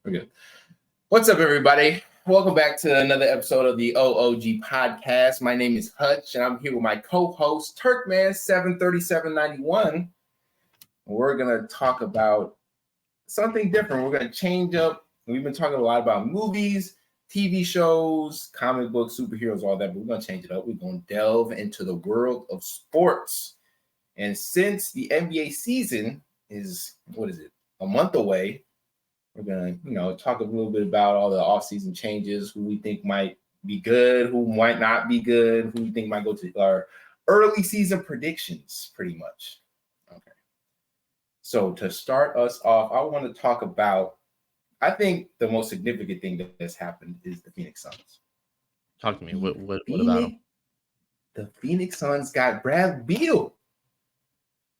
We're good. What's up, everybody? Welcome back to another episode of the OOG Podcast. My name is Hutch, and I'm here with my co-host, Turkman73791. We're going to talk about something different. We're going to change up. We've been talking a lot about movies, TV shows, comic books, superheroes, all that, but we're going to change it up. We're going to delve into the world of sports. And since the NBA season is, a month away, we're going to, talk a little bit about all the offseason changes, who we think might be good, who might not be good, who we think might go to our early season predictions, pretty much. Okay. So to start us off, I want to talk about, I think the most significant thing that has happened is the Phoenix Suns. Talk to me. What about them? The Phoenix Suns got Brad Beal.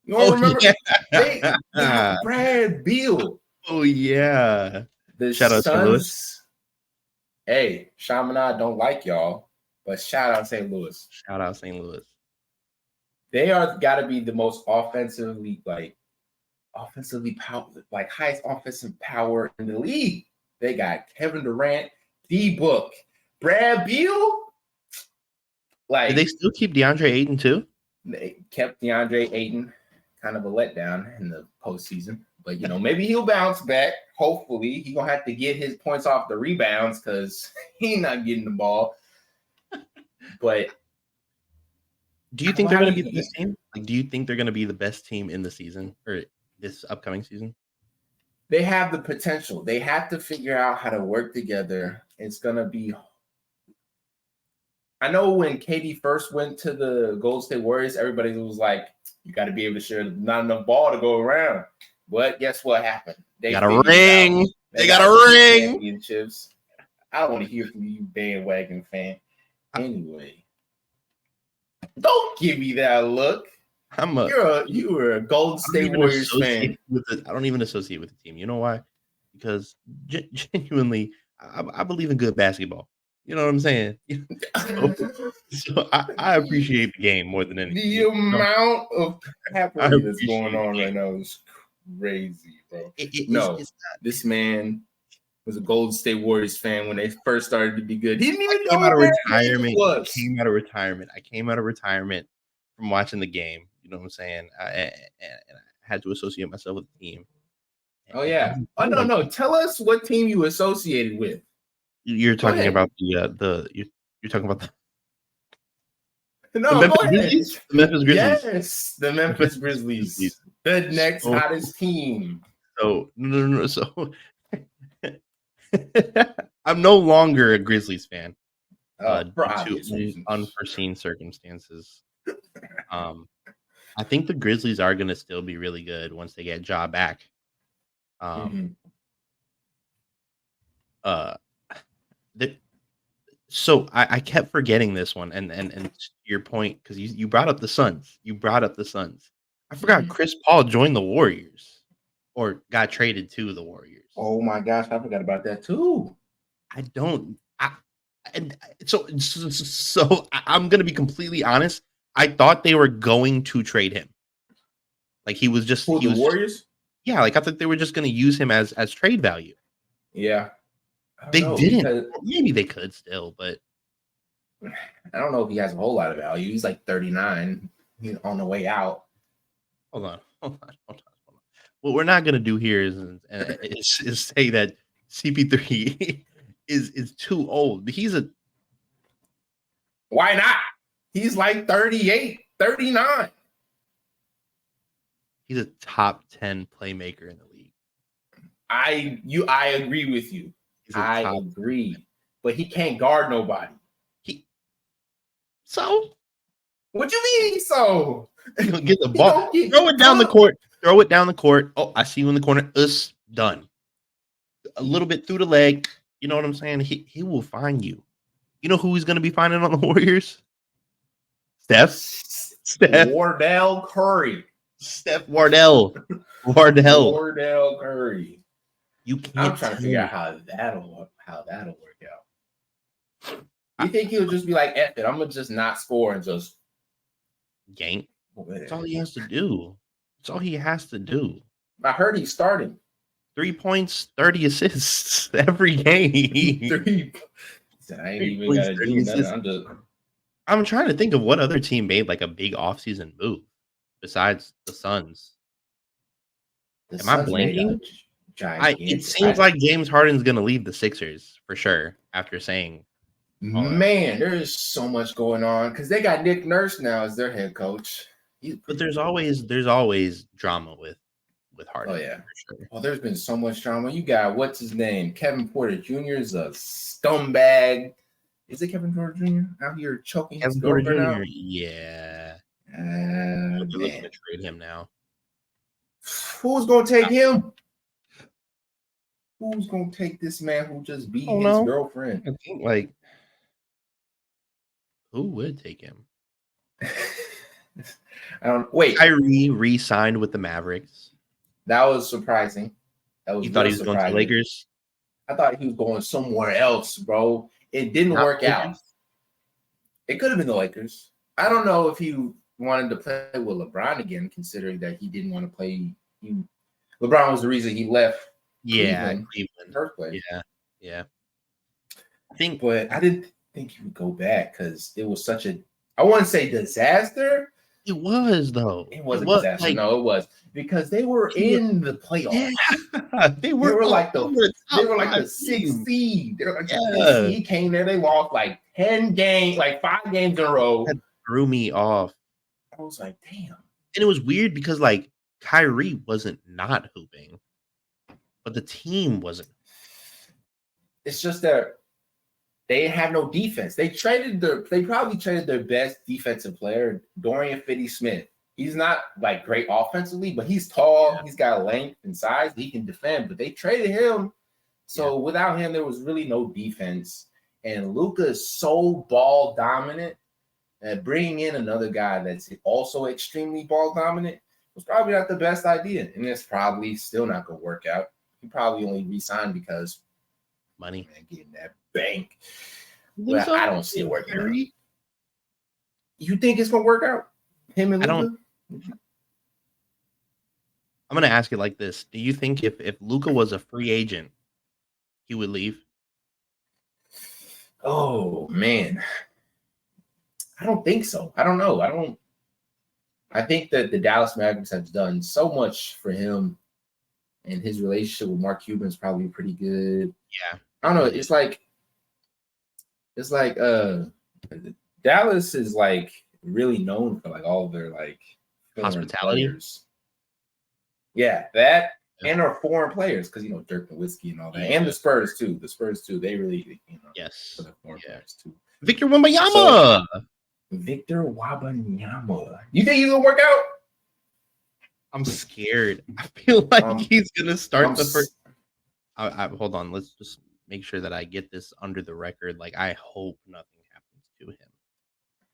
You all remember? Yeah. They got Brad Beal. Oh, yeah. Shout out St. Louis. Hey, Chaminade don't like y'all, but shout out St. Louis. Shout out St. Louis. They are got to be the most offensively power, highest offensive power in the league. They got Kevin Durant, D-Book, Brad Beal. Did they still keep DeAndre Ayton too? They kept DeAndre Ayton, kind of a letdown in the postseason. But, maybe he'll bounce back. Hopefully. He's going to have to get his points off the rebounds because he's not getting the ball. But do you think they're going to be the best team? Do you think they're going to be the best team in the season or this upcoming season? They have the potential. They have to figure out how to work together. It's going to be – I know when KD first went to the Golden State Warriors, everybody was like, you got to be able to share not enough ball to go around. But guess what happened? They got a ring. They got a ring. Championships. I don't want to hear from you, bandwagon fan. Anyway, don't give me that look. You were a Golden State Warriors fan. I don't even associate with the team. You know why? Because genuinely, I believe in good basketball. You know what I'm saying? So I appreciate the game more than anything. The amount of happening that's going on right now is crazy, bro. This man was a Golden State Warriors fan when they first started to be good. He didn't even know out of retirement. I came out of retirement from watching the game. You know what I'm saying? And I had to associate myself with the team. Oh yeah. Oh no. Tell us what team you associated with. You're talking about you're talking about the Memphis Grizzlies? The Memphis Grizzlies. Yes, the Memphis Grizzlies. The next hottest team. So no. So I'm no longer a Grizzlies fan. Due to unforeseen circumstances. I think the Grizzlies are going to still be really good once they get Ja back. So I kept forgetting this one, and to your point, because you brought up the Suns. I forgot Chris Paul joined the Warriors, or got traded to the Warriors. Oh my gosh, I forgot about that too. So I'm gonna be completely honest. I thought they were going to trade him. Like he was Warriors. Yeah, like I thought they were just gonna use him as trade value. Yeah. They didn't. Maybe they could still, but I don't know if he has a whole lot of value. He's like 39. He's on the way out. Hold on. What we're not gonna do here is say that CP3 is too old. Why not? He's like 38, 39. He's a top 10 playmaker in the league. I agree with you. I agree, but he can't guard nobody. So? What you mean? So? Get the ball. Throw it down the court. Oh, I see you in the corner. Done. A little bit through the leg. You know what I'm saying? He will find you. You know who he's going to be finding on the Warriors? Steph. Wardell Curry. Steph Wardell Curry. You can't. I'm trying to figure out how that'll work out. You think he'll just be like, F it, I'm gonna just not score and just gank? That's all he has to do. I heard he's starting. 3 points, 30 assists every game. 3. I ain't even got to do nothing. I'm trying to think of what other team made like a big offseason move besides the Suns. Am I blanking? It seems like James Harden's going to leave the Sixers for sure after saying. Man, there is so much going on because they got Nick Nurse now as their head coach. But there's always drama with Harden. Oh yeah, for sure. Well, there's been so much drama. You got what's his name? Kevin Porter Jr. is a scumbag. Is it Kevin Porter Jr. out here choking his girlfriend out? Yeah. Man. Looking to trade him now. Who's gonna take him? Who's gonna take this man who just beat his girlfriend? I think like who would take him? I don't wait. Kyrie re-signed with the Mavericks. That was surprising. You thought he was going to the Lakers? I thought he was going somewhere else, bro. It didn't work out. It could have been the Lakers. I don't know if he wanted to play with LeBron again, considering that he didn't want to play. LeBron was the reason he left. Cleveland. First place. Yeah. But I didn't think he would go back because it was such a. I wouldn't say disaster. It was though. It wasn't a disaster. No, it was because they were in the playoffs. Yeah. They were like the 6th seed. They were like the 6th seed. He came there. They lost like 10 games, like 5 games in a row. That threw me off. I was like, damn. And it was weird because like Kyrie wasn't not hooping, but the team wasn't. It's just that they have no defense. They probably traded their best defensive player, Dorian Finney-Smith. He's not like great offensively, but he's tall. Yeah. He's got length and size. He can defend, but they traded him. So without him, there was really no defense. And Luka is so ball dominant that bringing in another guy that's also extremely ball dominant was probably not the best idea. And it's probably still not going to work out. He probably only re-signed because money and getting that bank. But I don't see it working out. You think it's gonna work out? Him and Luka? I'm gonna ask it like this: do you think if Luka was a free agent, he would leave? Oh man, I don't think so. I don't know. I think that the Dallas Mavericks have done so much for him, and his relationship with Mark Cuban is probably pretty good. Yeah. I don't know. It's like Dallas is like really known for like all of their like hospitality players. Yeah, that and our foreign players because Dirk Nowitzki and all that, and the Spurs too. They really for the foreign players too. Victor Wembanyama. Victor Wembanyama. You think he's gonna work out? I'm scared. I feel like he's gonna start the first. Hold on. Let's just make sure that I get this under the record. Like, I hope nothing happens to him.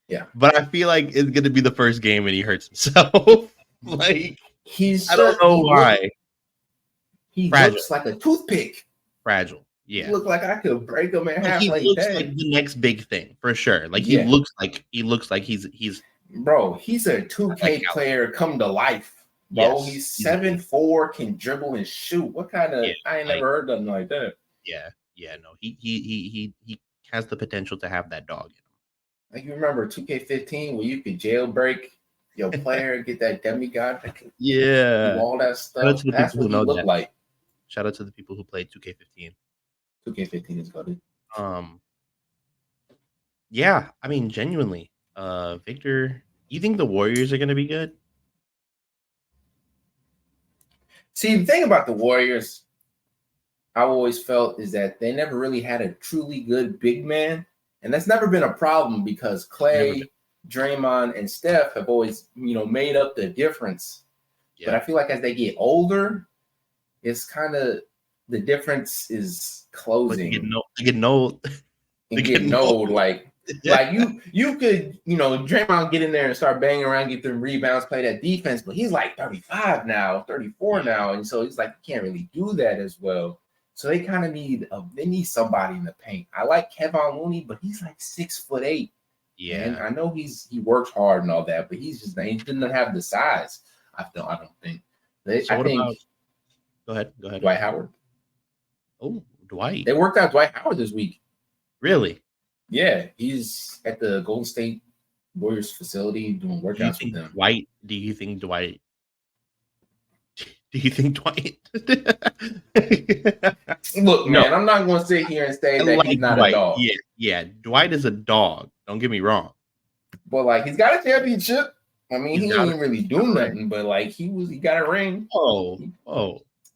Yeah. But I feel like it's going to be the first game and he hurts himself. Like, I don't know why. He looks like a toothpick. Fragile. Yeah. He looks like I could break him in half. He looks like the next big thing for sure. Like, he looks like he's bro, he's a 2K player come to life. Bro, he's 7'4", can dribble and shoot. What kind of? I ain't never heard nothing like that. No, he has the potential to have that dog in him. Like you remember 2K15 where you could jailbreak your player and get that demigod. Do all that stuff. That's what he looked like. Shout out to the people who played 2K15. 2K15 is good. Yeah, I mean, genuinely, Victor, you think the Warriors are going to be good? See, the thing about the Warriors, I always felt is that they never really had a truly good big man. And that's never been a problem because Clay, Draymond, and Steph have always, made up the difference. Yeah. But I feel like as they get older, it's kind of the difference is closing. They get old. Like you could, Draymond get in there and start banging around, get them rebounds, play that defense, but he's like 35 now, 34 now. And so he's like, you can't really do that as well. So they kind of need somebody in the paint. I like Kevin Looney, but he's like 6'8". Yeah. And I know he works hard and all that, but he doesn't have the size. I don't think. Go ahead. Dwight Howard. Oh, Dwight. They worked out Dwight Howard this week. Really? Yeah, he's at the Golden State Warriors facility doing workouts with them. Do you think Dwight? Look, man, I'm not going to sit here and say that he's not Dwight. a dog. Yeah. Dwight is a dog. Don't get me wrong. But like, he's got a championship. I mean, he ain't really doing nothing, but like, he got a ring. Oh.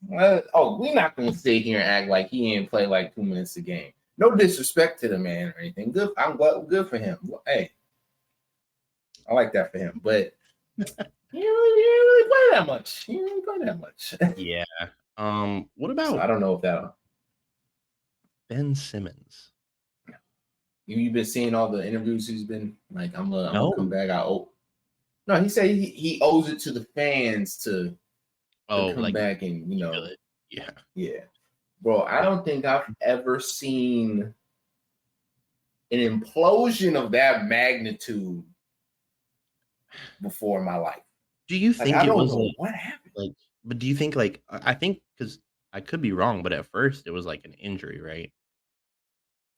We're not going to sit here and act like he ain't play like 2 minutes a game. No disrespect to the man or anything. Good. I'm glad. Good for him. Hey, I like that for him. But he didn't really play that much. Yeah. What about? So I don't know if that. Ben Simmons. You've been seeing all the interviews he's been like. I'm gonna come back. No, he said he owes it to the fans to come back and yeah. Bro, I don't think I've ever seen an implosion of that magnitude before in my life. Do you think it was what happened? But do you think I think because I could be wrong, but at first it was like an injury, right?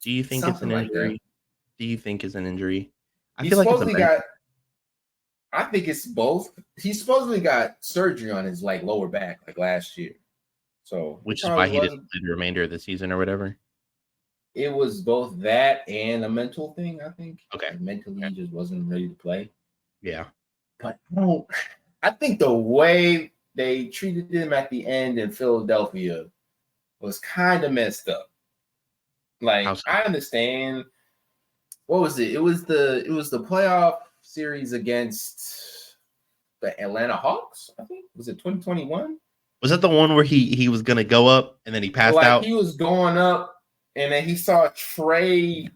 Do you think it's an injury? Do you think it's an injury? I feel like I think it's both. He supposedly got surgery on his lower back last year. So which is why he didn't play the remainder of the season or whatever. It was both that and a mental thing, I think. Okay. Mentally, he just wasn't ready to play. Yeah. But I think the way they treated him at the end in Philadelphia was kind of messed up. I understand. What was it? It was the playoff series against the Atlanta Hawks, I think. Was it 2021? Was that the one where he was gonna go up and then he passed out? He was going up and then he saw Trey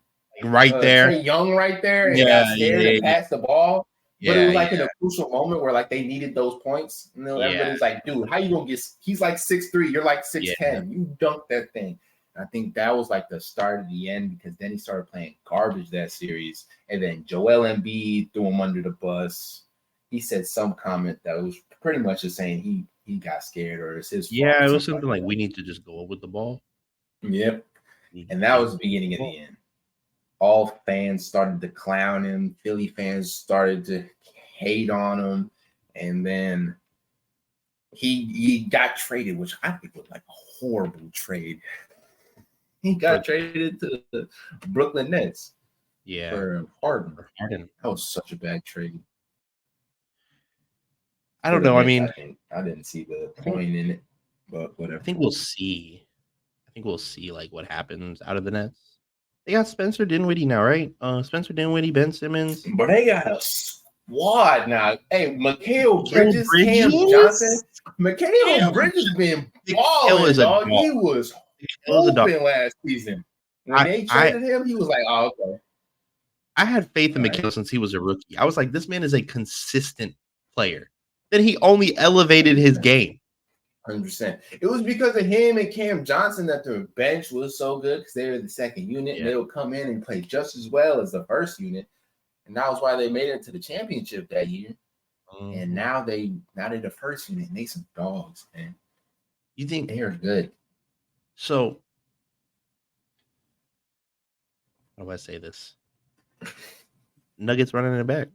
right there. Trey Young right there and got scared and passed the ball. But it was in a crucial moment where they needed those points. And everybody's like, dude, how you gonna get he's 6'3", you're 6'10". You dunked that thing. And I think that was the start of the end because then he started playing garbage that series. And then Joel Embiid threw him under the bus. He said some comment that was pretty much just saying he got scared or it's his fault. Yeah, it was something like we need to just go up with the ball. Yep. And that was the beginning of the end. All fans started to clown him. Philly fans started to hate on him. And then he got traded, which I think was a horrible trade. He got traded to the Brooklyn Nets. Yeah. For Harden. That was such a bad trade. I don't know. I mean, I didn't see the point in it, but whatever. I think we'll see what happens out of the Nets. They got Spencer Dinwiddie now, right? Spencer Dinwiddie, Ben Simmons. But they got a squad now. Hey, Mikal Bridges, Cam Johnson. Mikal Bridges been balling, dog. He was hooping last season. When they traded him, he was oh, okay. I had faith in Mikal since he was a rookie. I was like, this man is a consistent player. Then he only elevated his game. 100%. It was because of him and Cam Johnson that the bench was so good because they were the second unit. And they would come in and play just as well as the first unit. And that was why they made it to the championship that year. And now they're the first unit and they some dogs, man. You think they are good? So how do I say this? Nuggets running it back.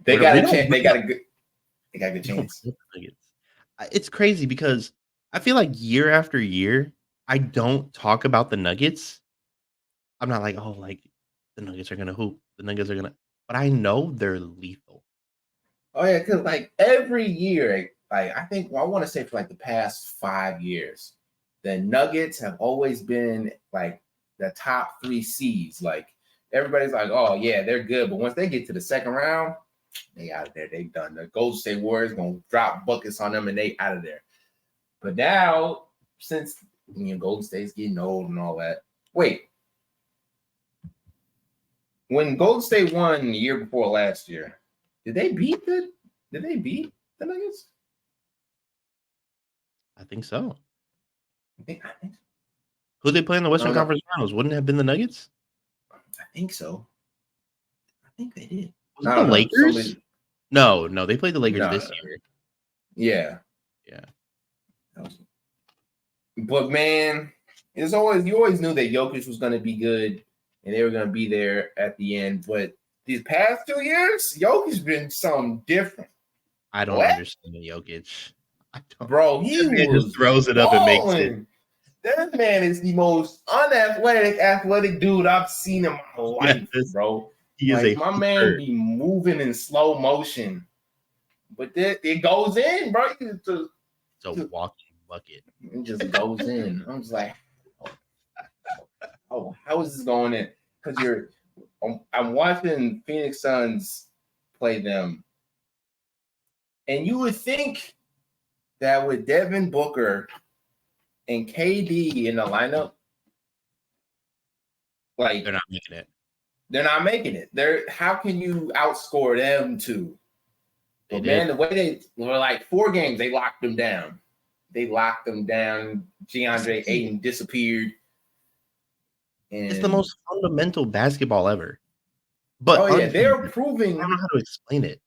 They got a chance. They got a good chance. It's crazy because I feel like year after year, I don't talk about the Nuggets. I'm not the Nuggets are gonna hoop. The Nuggets are gonna, but I know they're lethal. Oh yeah, because every year, I think I want to say for the past 5 years, the Nuggets have always been the top 3 seeds. Everybody's oh yeah, they're good, but once they get to the second round, they out of there. They done. The Golden State Warriors gonna drop buckets on them and they out of there. But now, since Golden State's getting old and all that, wait. When Golden State won the year before last year, did they beat the Nuggets? I think so. I think so. Who they play in the Western Conference Finals? Wouldn't it have been the Nuggets? I think so. I think they did. The Lakers? No, they played the Lakers this year. Yeah. But man, you always knew that Jokic was going to be good and they were going to be there at the end. But these past 2 years, Jokic's been something different. I don't understand Jokic. Bro, he just throws it up and makes it. That man is the most athletic dude I've seen in my life, bro. He is my man be moving in slow motion, but it goes in, bro. It's a walking bucket. It just goes in. I'm just like, oh, how is this going in? Because I'm watching Phoenix Suns play them, and you would think that with Devin Booker and KD in the lineup, like they're not making it. They're not making it. How can you outscore them two? But man, the way they were like 4 games, they locked them down. DeAndre Ayton disappeared. And it's the most fundamental basketball ever. But they're proving. I don't know how to explain it.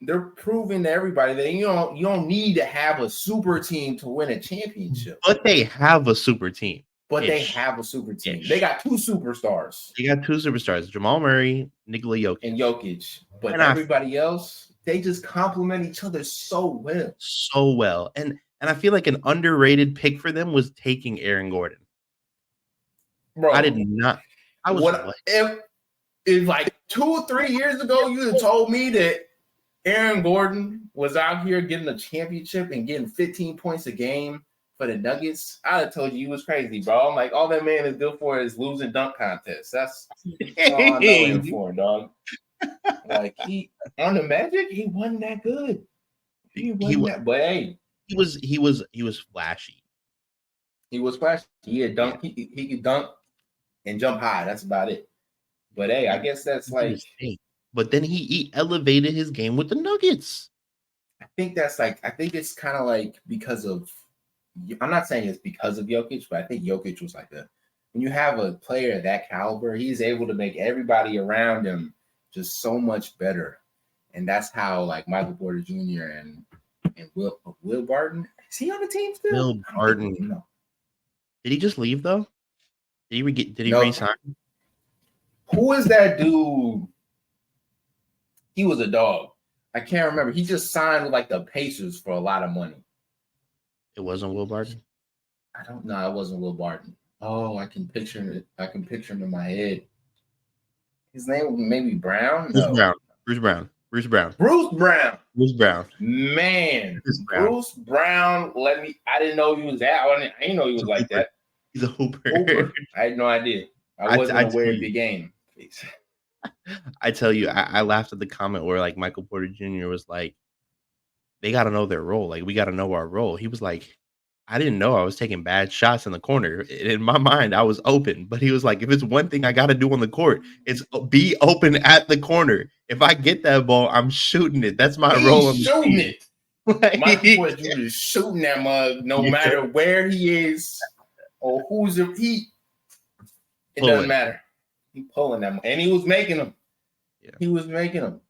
They're proving to everybody that you don't need to have a super team to win a championship. But they have a super team. They have a super team. They got 2 superstars. Jamal Murray, Nikola Jokic. But everybody else, they just complement each other so well. And I feel like an underrated pick for them was taking Aaron Gordon. Bro, I did not. I was if like 2 or 3 years ago you had told me that Aaron Gordon was out here getting a championship and getting 15 points a game for the Nuggets, I'd have told you was crazy, bro. I'm like, all that man is good for is losing dunk contests. That's all I know him for, dog. Like he on the Magic, he wasn't that good. But hey, he was flashy. He was flashy. He could dunk. He could dunk and jump high. That's about it. But hey, I guess that's like. But then he elevated his game with the Nuggets. I think it's kind of like because of. I'm not saying it's because of Jokic, but I think Jokic was like when you have a player of that caliber, he's able to make everybody around him just so much better. And that's how like Michael Porter Jr. and Will Barton. Is he on the team still? Will Barton. No. Did he just leave though? Did he resign? Who is that dude? He was a dog. I can't remember. He just signed with like the Pacers for a lot of money. It wasn't Will Barton? I don't know. It wasn't Will Barton. Oh, I can picture it. I can picture him in my head. His name was maybe Brown? Bruce Brown. Man. Bruce Brown. I didn't know he was that. I didn't know he was like that. He's a hooper. I had no idea. I wasn't aware of the game. I tell you, I laughed at the comment where like Michael Porter Jr. was like, they got to know their role. Like, we got to know our role. He was like, I didn't know I was taking bad shots in the corner. In my mind, I was open. But he was like, if it's one thing I got to do on the court, it's be open at the corner. If I get that ball, I'm shooting it. That's my role. Shooting it. Michael Porter Jr. is shooting that mug no matter where he is or who's he. It doesn't matter. He pulling them, and he was making them. Yeah. He was making them,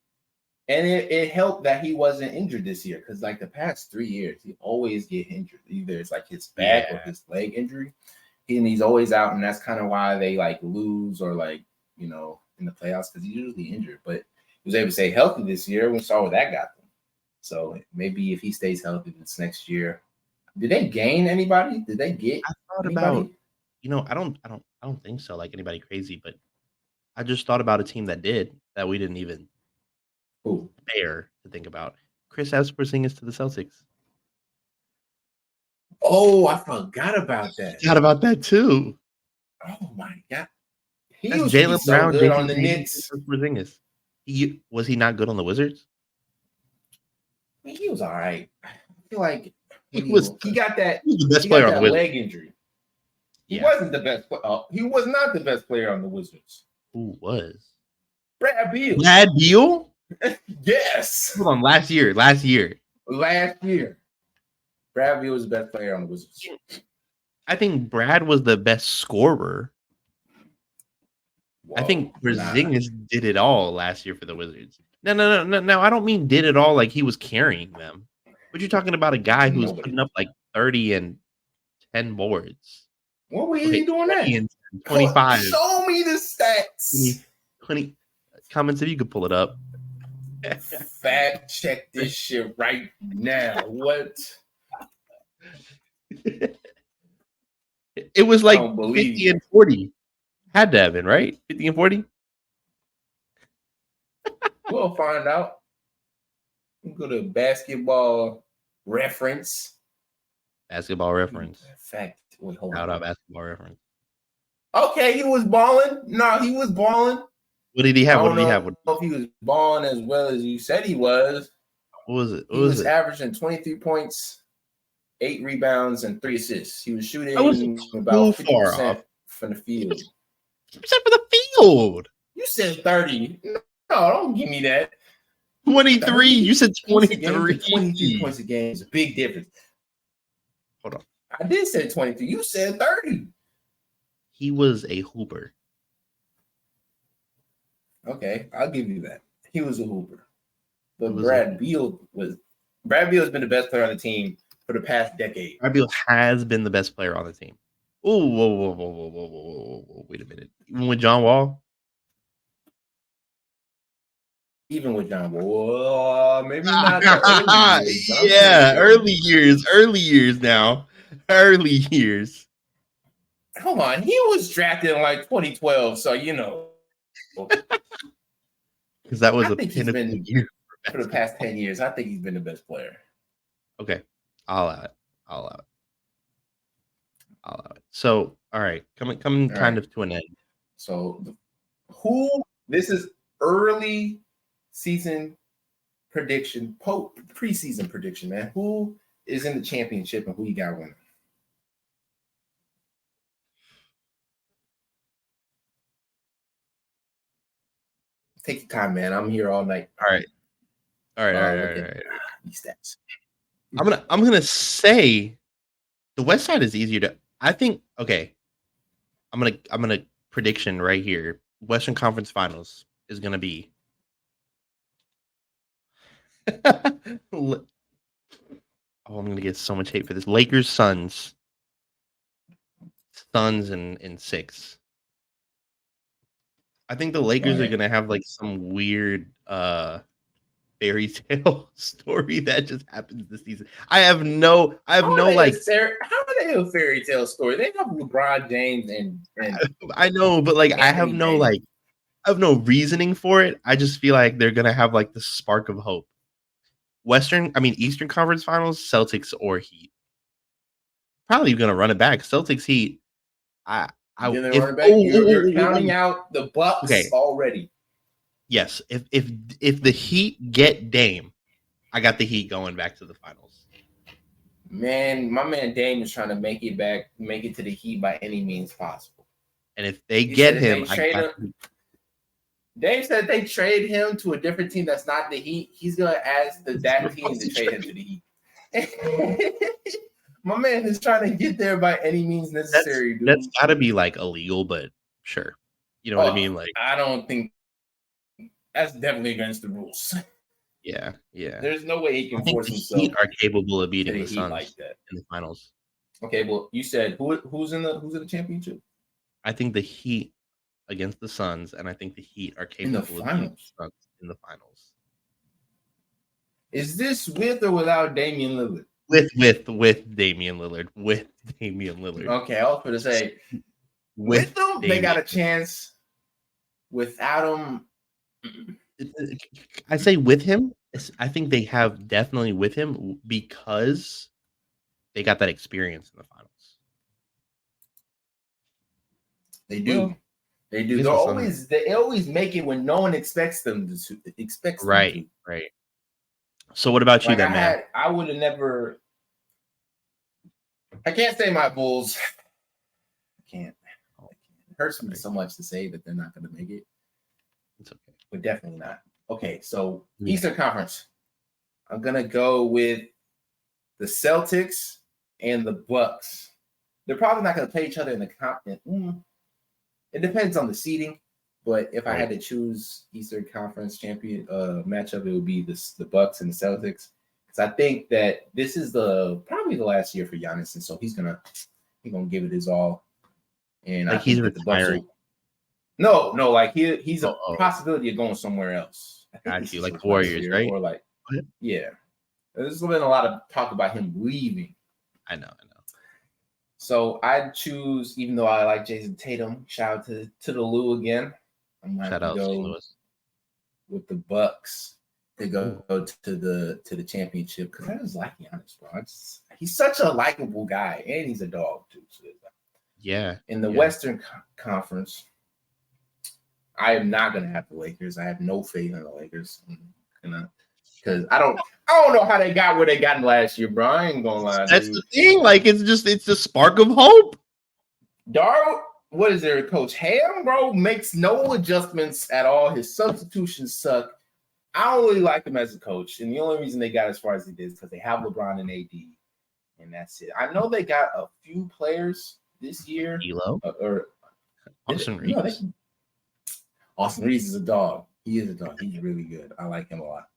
and it helped that he wasn't injured this year because, like the past 3 years, he always get injured. Either it's like his back or his leg injury, and he's always out, and that's kind of why they like lose or like in the playoffs because he's usually injured. But he was able to stay healthy this year. We saw what that got them. So maybe if he stays healthy this next year, did they gain anybody? Did they get? I thought anybody? About. I don't think so. Like anybody crazy, but. I just thought about a team that we didn't even dare to think about. Chris Porzingis to the Celtics. Oh, I forgot about that. Forgot about that too. Oh my god, he was Jaylen Brown good on the Knicks. Porzingis. Was he not good on the Wizards? He was all right. I feel like he got that. He was the best player on the Wizards. Leg injury. He wasn't the best. He was not the best player on the Wizards. Who was? Brad Beal. Brad Beal? Yes. Hold on, last year. Brad Beal was the best player on the Wizards. I think Brad was the best scorer. Whoa, I think Porzingis did it all last year for the Wizards. No. I don't mean did it all like he was carrying them. But you're talking about a guy who's putting up like 30 and 10 boards. What were you doing that? 20 and 25. Show me the stats. 20 comments if you could pull it up. Fact check this shit right now. What? It was like 50 and 40. Had to have been, right? 50 and 40? We'll find out. We'll go to basketball reference. Basketball reference. Fact. Wait, hold Shout on. out basketball reference. Okay, he was balling. No, he was balling. What did he have? What did he have? I don't know if he was balling as well as you said he was. What was it? He was averaging 23 points, 8 rebounds, and 3 assists. He was shooting about 50% from the field. 50% for the field. You said 30. No, don't give me that. 23. 30? You said 23. 23 points a game is a big difference. Hold on. I did say 23. You said 30. He was a hooper. Okay, I'll give you that. He was a hooper. But Brad Beal has been the best player on the team for the past decade. Brad Beal has been the best player on the team. Oh, whoa. Wait a minute. Even with John Wall? Even with John Wall, maybe not. Early years now. Early years. Come on, he was drafted in like 2012, so you know. Because that was I think he's been year for the past 10 years. I think he's been the best player. Okay, I'll allow it. So, all right, coming kind of to an end. So, this is early season prediction, preseason prediction, man. Who is in the championship and who you got winning? Take your time, man. I'm here all night. All right. These stats. I'm gonna say the West side is easier to. I think. Okay. I'm gonna prediction right here. Western Conference Finals is gonna be. I'm gonna get so much hate for this. Lakers, Suns in 6. I think the Lakers are gonna have like some weird fairy tale story that just happens this season. I have no like. How are they a fairy tale story? They have LeBron James and I know, but like I have no reasoning for it. I just feel like they're gonna have like the spark of hope. Eastern Conference Finals, Celtics or Heat. Probably gonna run it back. Celtics, Heat. You're counting out the Bucks already. Yes, if the Heat get Dame, I got the Heat going back to the finals. Man, my man Dame is trying to make it to the Heat by any means possible. And if they get him, Dame said they trade him to a different team that's not the Heat. He's gonna ask that team to trade him to the Heat. My man is trying to get there by any means necessary. That's got to be like illegal, but sure. You know what I mean? Like, I don't think that's definitely against the rules. Yeah. There's no way he can force himself. Heat are capable of beating the Suns like that in the finals. Okay, well, you said who's in the championship? I think the Heat against the Suns, and I think the Heat are capable of beating the Suns in the finals. Is this with or without Damian Lillard? With Damian Lillard. With Damian Lillard. Okay, I was going to say with them, they got a chance. Without him, I say with him. I think they have definitely with him because they got that experience in the finals. They do. Well, they do. They always make it when no one expects them to. Right. So what about you then, man? I would have never. I can't say my Bulls. I can't. It hurts me so much to say that they're not going to make it. It's okay. But definitely not. Okay, so Eastern Conference. I'm going to go with the Celtics and the Bucks. They're probably not going to play each other in the conference. It depends on the seeding. But if I had to choose Eastern Conference champion matchup, it would be the Bucks and the Celtics Because I think that this is probably the last year for Giannis, and so he's gonna give it his all. And Like I think he's that the Bucks retiring. No, like he's a Uh-oh. possibility of going somewhere else. I think Got this you, is like his the last Warriors, year, right? or like What? yeah. There's been a lot of talk about him leaving. I know. So I'd choose, even though I like Jason Tatum. Shout out to the Lou again. I'm gonna have Shout to out St. go Louis. with the Bucks to go to the championship because I just like Giannis, bro. He's such a likable guy, and he's a dog too. So Yeah. in the Western Conference, I am not gonna have the Lakers. I have no faith in the Lakers, because I don't know how they got where they got last year, bro. I ain't gonna lie. That's the thing. Like it's a spark of hope. What is their coach? Ham, bro, makes no adjustments at all. His substitutions suck. I don't really like him as a coach, and the only reason they got as far as they did is because they have LeBron and AD, and that's it. I know they got a few players this year. Elo Or Austin Reeves. Austin Reeves is a dog. He is a dog. He's really good. I like him a lot.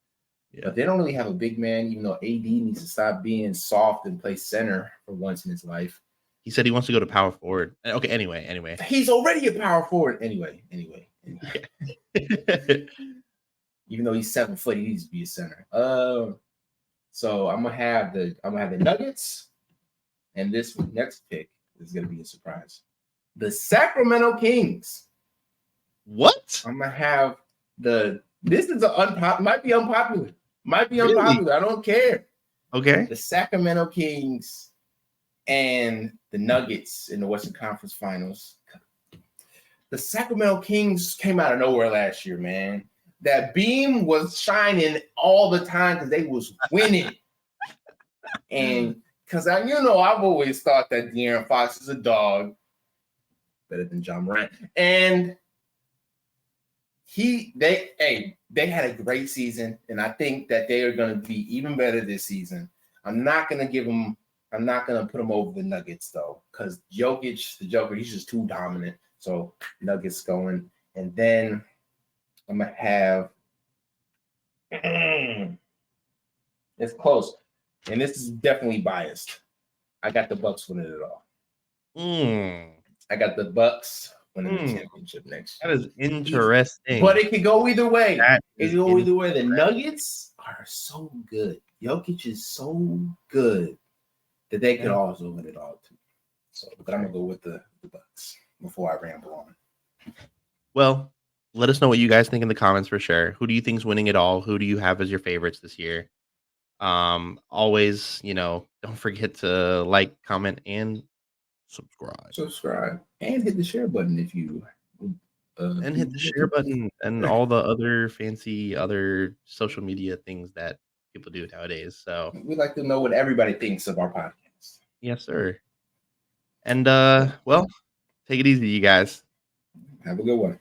Yeah. But they don't really have a big man, even though AD needs to stop being soft and play center for once in his life. He said he wants to go to power forward. Okay, anyway. He's already a power forward. Anyway. Even though he's 7 foot, he needs to be a center. So I'm gonna have the Nuggets, and this next pick is gonna be a surprise. The Sacramento Kings. What? I'm gonna have this is might be unpopular. Really? I don't care. Okay. The Sacramento Kings and the Nuggets in the Western Conference Finals. The Sacramento Kings came out of nowhere last year, man. That beam was shining all the time because they was winning. And because I've always thought that De'Aaron Fox is a dog, better than John Morant. And they had a great season, and I think that they are going to be even better this season. I'm not going to put them over the Nuggets though, because Jokic, the Joker, he's just too dominant. So Nuggets going, and then I'm gonna have it's close, and this is definitely biased. I got the Bucks winning it all. I got the Bucks winning the championship next year. That is interesting. But it can go either way. It can go either way. The Nuggets are so good. Jokic is so good that they could also win it all too. So, but I'm gonna go with the Bucks before I ramble on. Well, let us know what you guys think in the comments for sure. Who do you think's winning it all? Who do you have as your favorites this year? Always, don't forget to like, comment, and subscribe. And hit the share button if you and hit the share button and all the other fancy other social media things that people do nowadays. So we'd like to know what everybody thinks of our podcast. Yes, sir. And well, take it easy, you guys. Have a good one.